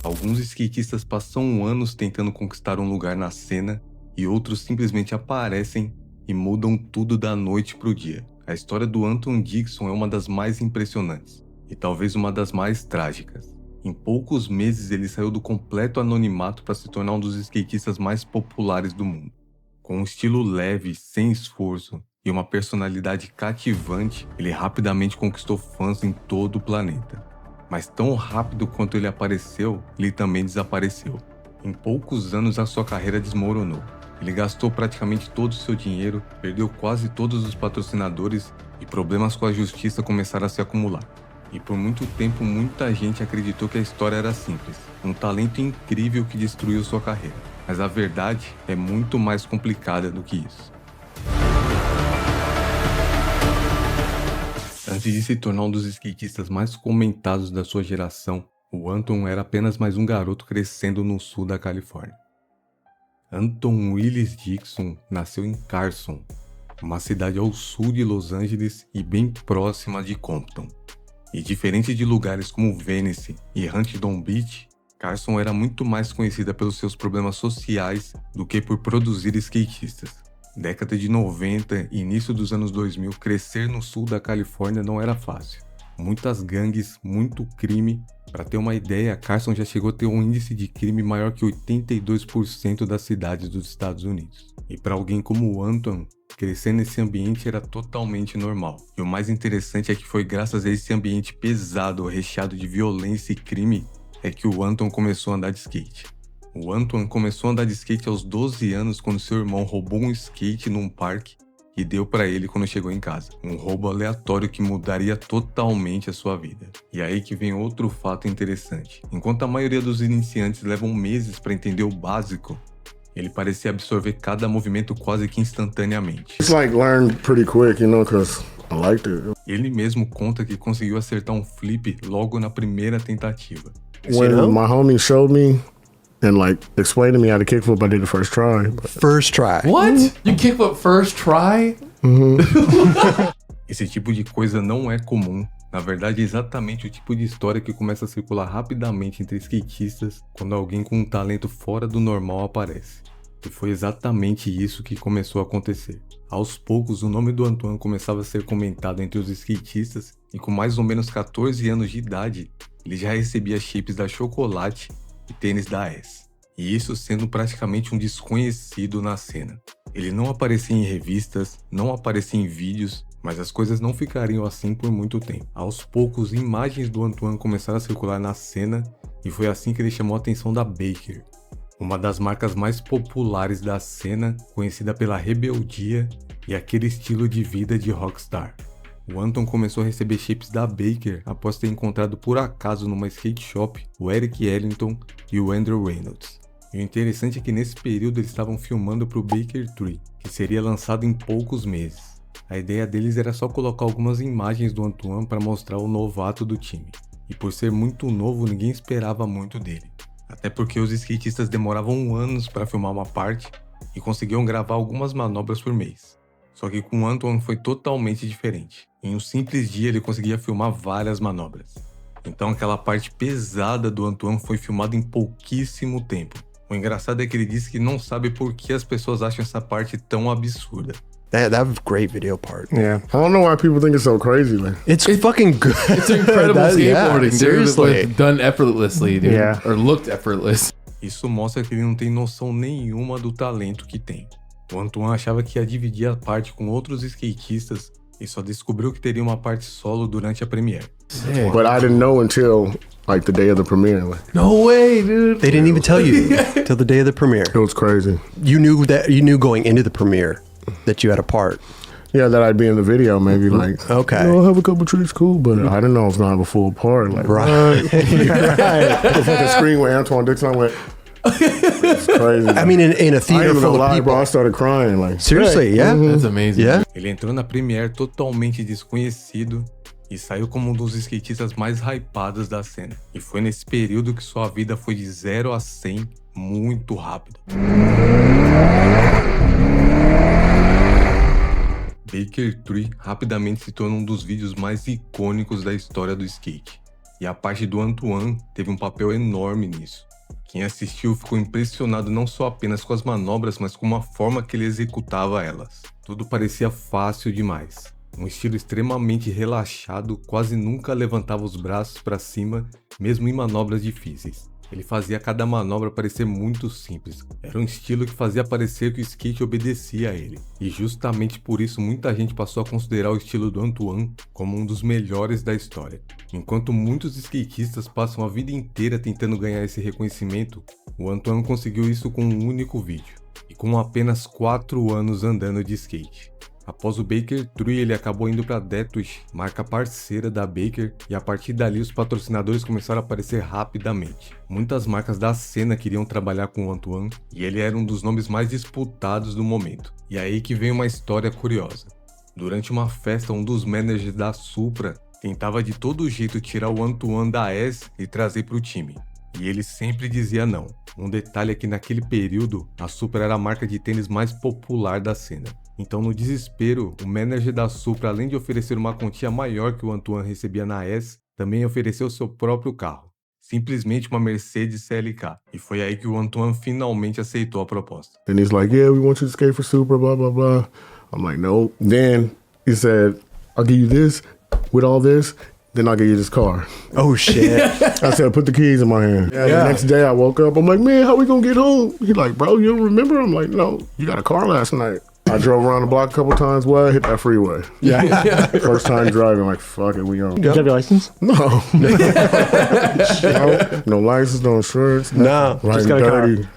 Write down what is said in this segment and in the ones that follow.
Alguns skatistas passam anos tentando conquistar um lugar na cena e outros simplesmente aparecem e mudam tudo da noite pro dia. A história do Anton Dixon é uma das mais impressionantes e talvez uma das mais trágicas. Em poucos meses ele saiu do completo anonimato para se tornar um dos skatistas mais populares do mundo. Com um estilo leve, sem esforço e uma personalidade cativante, ele rapidamente conquistou fãs em todo o planeta. Mas tão rápido quanto ele apareceu, ele também desapareceu. Em poucos anos a sua carreira desmoronou. Ele gastou praticamente todo o seu dinheiro, perdeu quase todos os patrocinadores e problemas com a justiça começaram a se acumular. E por muito tempo muita gente acreditou que a história era simples, um talento incrível que destruiu sua carreira. Mas a verdade é muito mais complicada do que isso. Antes de se tornar um dos skatistas mais comentados da sua geração, o Anton era apenas mais um garoto crescendo no sul da Califórnia. Anton Willis Dixon nasceu em Carson, uma cidade ao sul de Los Angeles e bem próxima de Compton. E diferente de lugares como Venice e Huntington Beach, Carson era muito mais conhecida pelos seus problemas sociais do que por produzir skatistas. Década de 90 e início dos anos 2000, crescer no sul da Califórnia não era fácil. Muitas gangues, muito crime. Para ter uma ideia, Carson já chegou a ter um índice de crime maior que 82% das cidades dos Estados Unidos. E para alguém como o Anton, crescer nesse ambiente era totalmente normal. E o mais interessante é que foi graças a esse ambiente pesado, recheado de violência e crime, é que o Anton começou a andar de skate. O Anton começou a andar de skate aos 12 anos quando seu irmão roubou um skate num parque e deu para ele quando chegou em casa. Um roubo aleatório que mudaria totalmente a sua vida. E aí que vem outro fato interessante. Enquanto a maioria dos iniciantes levam meses para entender o básico, ele parecia absorver cada movimento quase que instantaneamente. It's like learn pretty quick, you know, because I liked it. Ele mesmo conta que conseguiu acertar um flip logo na primeira tentativa. When my homie showed me and like explained to me how to kickflip, I did the first try. First try. What? You kickflip first try? Esse tipo de coisa não é comum. Na verdade, é exatamente o tipo de história que começa a circular rapidamente entre skatistas quando alguém com um talento fora do normal aparece. E foi exatamente isso que começou a acontecer. Aos poucos, o nome do Antoine começava a ser comentado entre os skatistas e com mais ou menos 14 anos de idade, ele já recebia chips da Chocolate e tênis da AES. E isso sendo praticamente um desconhecido na cena. Ele não aparecia em revistas, não aparecia em vídeos, mas as coisas não ficariam assim por muito tempo. Aos poucos, imagens do Antoine começaram a circular na cena e foi assim que ele chamou a atenção da Baker, uma das marcas mais populares da cena, conhecida pela rebeldia e aquele estilo de vida de rockstar. O Anton começou a receber chips da Baker após ter encontrado por acaso numa skate shop o Eric Ellington e o Andrew Reynolds. E o interessante é que nesse período eles estavam filmando para o Baker 3, que seria lançado em poucos meses. A ideia deles era só colocar algumas imagens do Antoine para mostrar o novato do time. E por ser muito novo, ninguém esperava muito dele. Até porque os skatistas demoravam anos para filmar uma parte e conseguiam gravar algumas manobras por mês. Só que com o Antoine foi totalmente diferente. Em um simples dia ele conseguia filmar várias manobras. Então aquela parte pesada do Antoine foi filmada em pouquíssimo tempo. O engraçado é que ele disse que não sabe por que as pessoas acham essa parte tão absurda. That was a great video part. Yeah. I don't know why people think it's so crazy, man. It's fucking good. It's incredible skateboarding, dude. Seriously. Like, done effortlessly, dude. Yeah. Or looked effortless. Isso mostra que ele não tem noção nenhuma do talento que tem. O Antoine achava que ia dividir a parte com outros skatistas e só descobriu que teria uma parte solo durante a premiere. But I didn't know until like the day of the premiere. Like, No way, dude. They didn't even tell you till the day of the premiere. it was crazy. You knew going into the premiere that you had a part. Yeah, that I'd be in the video, maybe like, Okay. I'll have a couple tricks, cool, but I didn't know I was gonna have a full part. Like, Right. the fucking screen where Antoine Dixon went. It's crazy. I mean, in a I didn't theater even full know of lie, bro. people. I started crying. Like, Seriously, yeah. That's amazing. Yeah. Ele entrou na premiere totalmente desconhecido e saiu como um dos skatistas mais hypados da cena. E foi nesse período que sua vida foi de 0 a 100 muito rápido. Baker 3 rapidamente se tornou um dos vídeos mais icônicos da história do skate. E a parte do Antoine teve um papel enorme nisso. Quem assistiu ficou impressionado não só apenas com as manobras, mas com a forma que ele executava elas. Tudo parecia fácil demais. Um estilo extremamente relaxado, quase nunca levantava os braços para cima, mesmo em manobras difíceis. Ele fazia cada manobra parecer muito simples. Era um estilo que fazia parecer que o skate obedecia a ele. E justamente por isso muita gente passou a considerar o estilo do Antoine como um dos melhores da história. Enquanto muitos skatistas passam a vida inteira tentando ganhar esse reconhecimento, o Antoine conseguiu isso com um único vídeo. E com apenas 4 anos andando de skate. Após o Baker Tree, ele acabou indo para Deathwish, marca parceira da Baker, e a partir dali os patrocinadores começaram a aparecer rapidamente. Muitas marcas da cena queriam trabalhar com o Antoine, e ele era um dos nomes mais disputados do momento. E aí que vem uma história curiosa. Durante uma festa, um dos managers da Supra tentava de todo jeito tirar o Antoine da S e trazer para o time. E ele sempre dizia não. Um detalhe é que naquele período, a Supra era a marca de tênis mais popular da cena. Então, no desespero, o manager da Supra, além de oferecer uma quantia maior que o Antoine recebia na S, também ofereceu seu próprio carro. Simplesmente uma Mercedes CLK. E foi aí que o Antoine finalmente aceitou a proposta. And he's like, yeah, we want you to skate for Supra, blah, blah, blah. I'm like, no. Then he said, I'll give you this, with all this, then I'll give you this car. Oh, shit. I said, put the keys in my hand. Yeah. The next day I woke up, I'm like, man, how we gonna get home? He's like, bro, you don't remember? I'm like, no, you got a car last night. I drove around the block a couple times. Well, I hit that freeway. Yeah. First time driving, like, fuck it, we on. Did you have your license? No. No license, no insurance. No, Riding just got a car. dirty.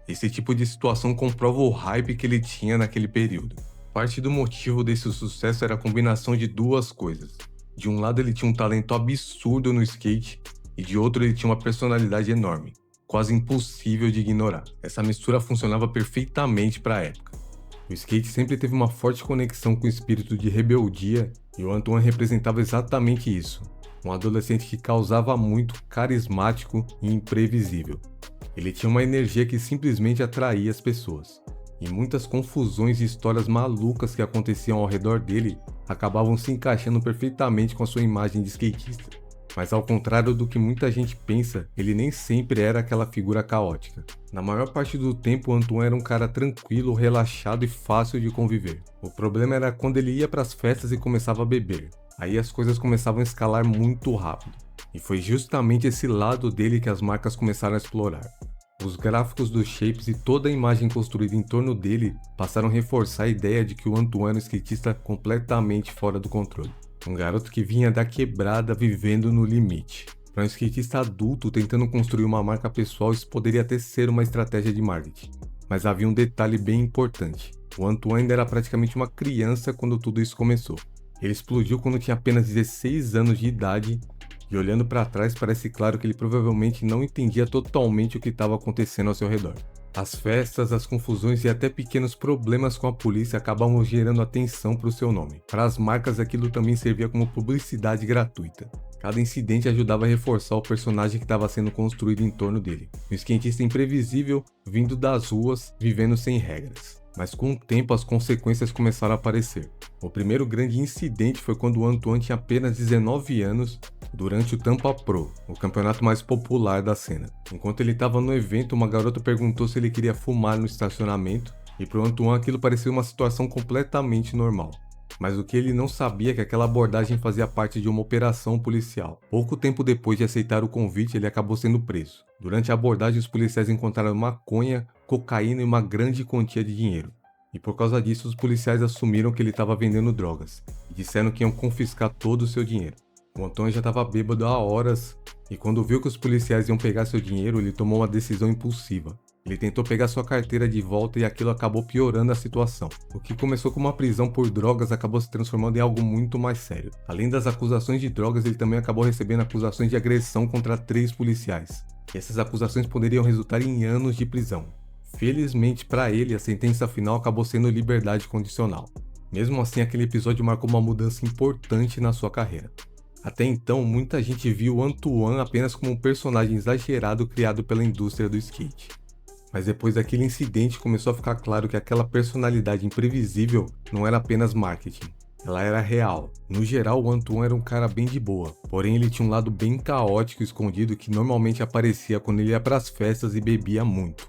Esse tipo de situação comprova o hype que ele tinha naquele período. Parte do motivo desse sucesso era a combinação de duas coisas. De um lado ele tinha um talento absurdo no skate, e de outro ele tinha uma personalidade enorme, quase impossível de ignorar. Essa mistura funcionava perfeitamente para a época. O skate sempre teve uma forte conexão com o espírito de rebeldia, e o Antoine representava exatamente isso. Um adolescente que causava muito, carismático e imprevisível. Ele tinha uma energia que simplesmente atraía as pessoas. E muitas confusões e histórias malucas que aconteciam ao redor dele acabavam se encaixando perfeitamente com a sua imagem de skatista. Mas ao contrário do que muita gente pensa, ele nem sempre era aquela figura caótica. Na maior parte do tempo, o Antoine era um cara tranquilo, relaxado e fácil de conviver. O problema era quando ele ia para as festas e começava a beber. Aí as coisas começavam a escalar muito rápido. E foi justamente esse lado dele que as marcas começaram a explorar. Os gráficos dos shapes e toda a imagem construída em torno dele passaram a reforçar a ideia de que o Antoine era um skatista completamente fora do controle. Um garoto que vinha da quebrada vivendo no limite. Para um skatista adulto tentando construir uma marca pessoal, isso poderia até ser uma estratégia de marketing. Mas havia um detalhe bem importante. O Antoine ainda era praticamente uma criança quando tudo isso começou. Ele explodiu quando tinha apenas 16 anos de idade, e olhando para trás parece claro que ele provavelmente não entendia totalmente o que estava acontecendo ao seu redor. As festas, as confusões e até pequenos problemas com a polícia acabavam gerando atenção para o seu nome. Para as marcas, aquilo também servia como publicidade gratuita. Cada incidente ajudava a reforçar o personagem que estava sendo construído em torno dele. Um skatista imprevisível, vindo das ruas, vivendo sem regras. Mas com o tempo as consequências começaram a aparecer. O primeiro grande incidente foi quando o Antoine tinha apenas 19 anos, durante o Tampa Pro, o campeonato mais popular da cena. Enquanto ele estava no evento, uma garota perguntou se ele queria fumar no estacionamento, e para o Antoine aquilo parecia uma situação completamente normal. Mas o que ele não sabia é que aquela abordagem fazia parte de uma operação policial. Pouco tempo depois de aceitar o convite, ele acabou sendo preso. Durante a abordagem, os policiais encontraram maconha, cocaína e uma grande quantia de dinheiro. E por causa disso, os policiais assumiram que ele estava vendendo drogas, e disseram que iam confiscar todo o seu dinheiro. O Antoine já estava bêbado há horas, e quando viu que os policiais iam pegar seu dinheiro, ele tomou uma decisão impulsiva. Ele tentou pegar sua carteira de volta e aquilo acabou piorando a situação. O que começou com uma prisão por drogas acabou se transformando em algo muito mais sério. Além das acusações de drogas, ele também acabou recebendo acusações de agressão contra 3 policiais. E essas acusações poderiam resultar em anos de prisão. Felizmente para ele, a sentença final acabou sendo liberdade condicional. Mesmo assim, aquele episódio marcou uma mudança importante na sua carreira. Até então, muita gente viu o Antoine apenas como um personagem exagerado criado pela indústria do skate. Mas depois daquele incidente começou a ficar claro que aquela personalidade imprevisível não era apenas marketing. ela era real. No geral, o Antoine era um cara bem de boa, porém ele tinha um lado bem caótico e escondido que normalmente aparecia quando ele ia pras festas e bebia muito.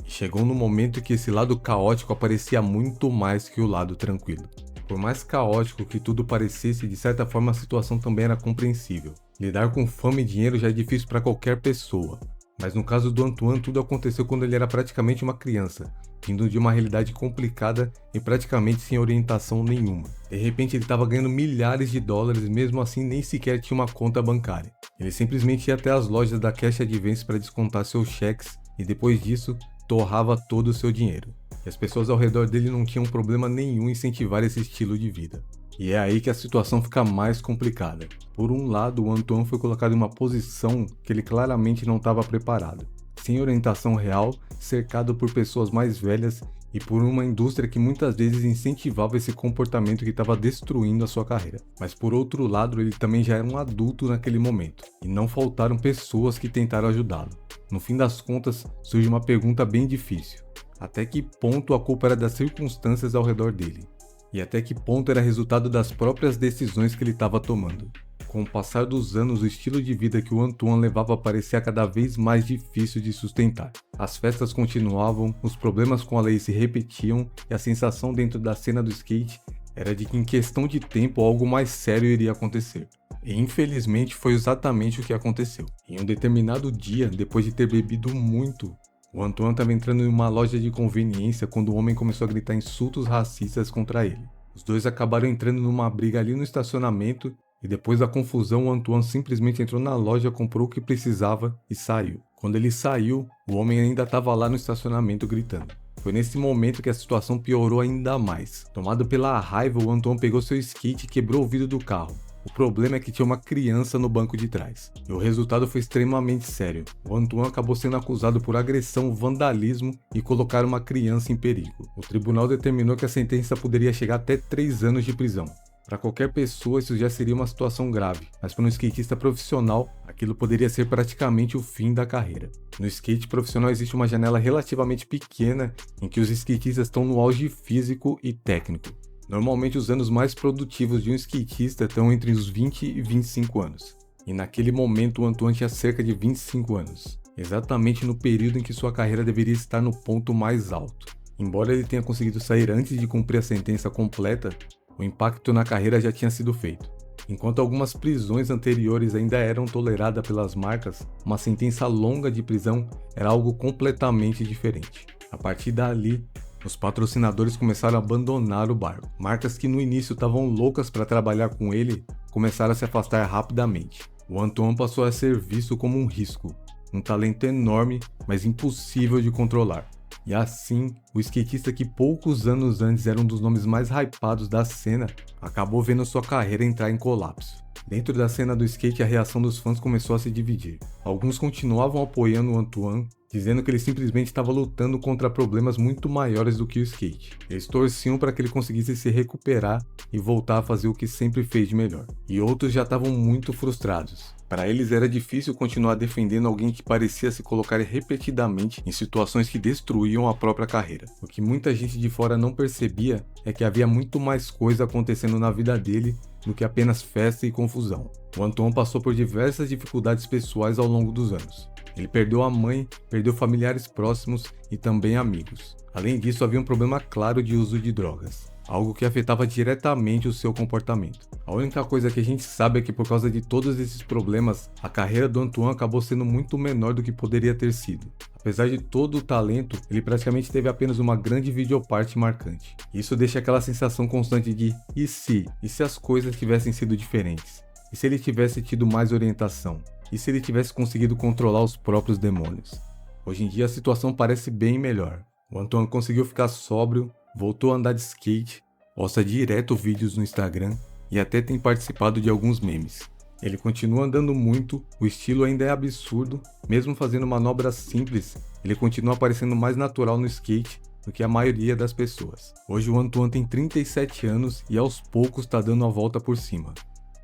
E chegou no momento que esse lado caótico aparecia muito mais que o lado tranquilo. Por mais caótico que tudo parecesse, de certa forma a situação também era compreensível. Lidar com fama e dinheiro já é difícil para qualquer pessoa. Mas no caso do Antoine, tudo aconteceu quando ele era praticamente uma criança, vindo de uma realidade complicada e praticamente sem orientação nenhuma. De repente ele estava ganhando milhares de dólares e mesmo assim nem sequer tinha uma conta bancária. Ele simplesmente ia até as lojas da Cash Advance para descontar seus cheques e depois disso torrava todo o seu dinheiro. E as pessoas ao redor dele não tinham problema nenhum em incentivar esse estilo de vida. E é aí que a situação fica mais complicada. Por um lado, o Antoine foi colocado em uma posição que ele claramente não estava preparado. Sem orientação real, cercado por pessoas mais velhas e por uma indústria que muitas vezes incentivava esse comportamento que estava destruindo a sua carreira. Mas por outro lado, ele também já era um adulto naquele momento, e não faltaram pessoas que tentaram ajudá-lo. No fim das contas, surge uma pergunta bem difícil. Até que ponto a culpa era das circunstâncias ao redor dele? E até que ponto era resultado das próprias decisões que ele estava tomando? Com o passar dos anos, o estilo de vida que o Antoine levava parecia cada vez mais difícil de sustentar. As festas continuavam, os problemas com a lei se repetiam e a sensação dentro da cena do skate era de que em questão de tempo algo mais sério iria acontecer. E infelizmente foi exatamente o que aconteceu. Em um determinado dia, depois de ter bebido muito, o Antoine estava entrando em uma loja de conveniência quando o homem começou a gritar insultos racistas contra ele. Os dois acabaram entrando numa briga ali no estacionamento e depois da confusão o Antoine simplesmente entrou na loja, comprou o que precisava e saiu. Quando ele saiu, o homem ainda estava lá no estacionamento gritando. Foi nesse momento que a situação piorou ainda mais. Tomado pela raiva, o Antoine pegou seu skate e quebrou o vidro do carro. O problema é que tinha uma criança no banco de trás, e o resultado foi extremamente sério. O Antoine acabou sendo acusado por agressão, vandalismo e colocar uma criança em perigo. O tribunal determinou que a sentença poderia chegar até 3 anos de prisão. Para qualquer pessoa isso já seria uma situação grave, mas para um skatista profissional, aquilo poderia ser praticamente o fim da carreira. No skate profissional existe uma janela relativamente pequena em que os skatistas estão no auge físico e técnico. Normalmente os anos mais produtivos de um skatista estão entre os 20 e 25 anos. E naquele momento o Antoine tinha cerca de 25 anos, exatamente no período em que sua carreira deveria estar no ponto mais alto. Embora ele tenha conseguido sair antes de cumprir a sentença completa, o impacto na carreira já tinha sido feito. Enquanto algumas prisões anteriores ainda eram toleradas pelas marcas, uma sentença longa de prisão era algo completamente diferente. A partir dali, os patrocinadores começaram a abandonar o barco. Marcas que no início estavam loucas para trabalhar com ele começaram a se afastar rapidamente. O Antoine passou a ser visto como um risco, um talento enorme, mas impossível de controlar. E assim, o skatista que poucos anos antes era um dos nomes mais hypados da cena, acabou vendo sua carreira entrar em colapso. Dentro da cena do skate, a reação dos fãs começou a se dividir. Alguns continuavam apoiando o Antoine, dizendo que ele simplesmente estava lutando contra problemas muito maiores do que o skate. Eles torciam para que ele conseguisse se recuperar e voltar a fazer o que sempre fez de melhor. E outros já estavam muito frustrados. Para eles era difícil continuar defendendo alguém que parecia se colocar repetidamente em situações que destruíam a própria carreira. O que muita gente de fora não percebia é que havia muito mais coisa acontecendo na vida dele do que apenas festa e confusão. O Antoine passou por diversas dificuldades pessoais ao longo dos anos. Ele perdeu a mãe, perdeu familiares próximos e também amigos. Além disso, havia um problema claro de uso de drogas, algo que afetava diretamente o seu comportamento. A única coisa que a gente sabe é que por causa de todos esses problemas, a carreira do Antoine acabou sendo muito menor do que poderia ter sido. Apesar de todo o talento, ele praticamente teve apenas uma grande videoparte marcante. Isso deixa aquela sensação constante de e se as coisas tivessem sido diferentes? E se ele tivesse tido mais orientação? E se ele tivesse conseguido controlar os próprios demônios? Hoje em dia a situação parece bem melhor. O Antoine conseguiu ficar sóbrio, voltou a andar de skate, posta direto vídeos no Instagram e até tem participado de alguns memes. Ele continua andando muito, o estilo ainda é absurdo, mesmo fazendo manobras simples, ele continua parecendo mais natural no skate do que a maioria das pessoas. Hoje o Antoine tem 37 anos e aos poucos está dando a volta por cima.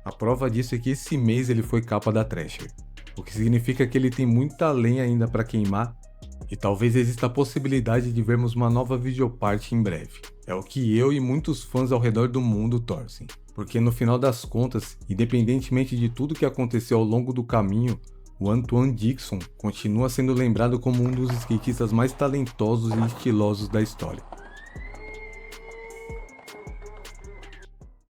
A prova disso é que esse mês ele foi capa da Thrasher, o que significa que ele tem muita lenha ainda para queimar e talvez exista a possibilidade de vermos uma nova videoparte em breve. É o que eu e muitos fãs ao redor do mundo torcem. Porque no final das contas, independentemente de tudo que aconteceu ao longo do caminho, o Antoine Dixon continua sendo lembrado como um dos skatistas mais talentosos e estilosos da história.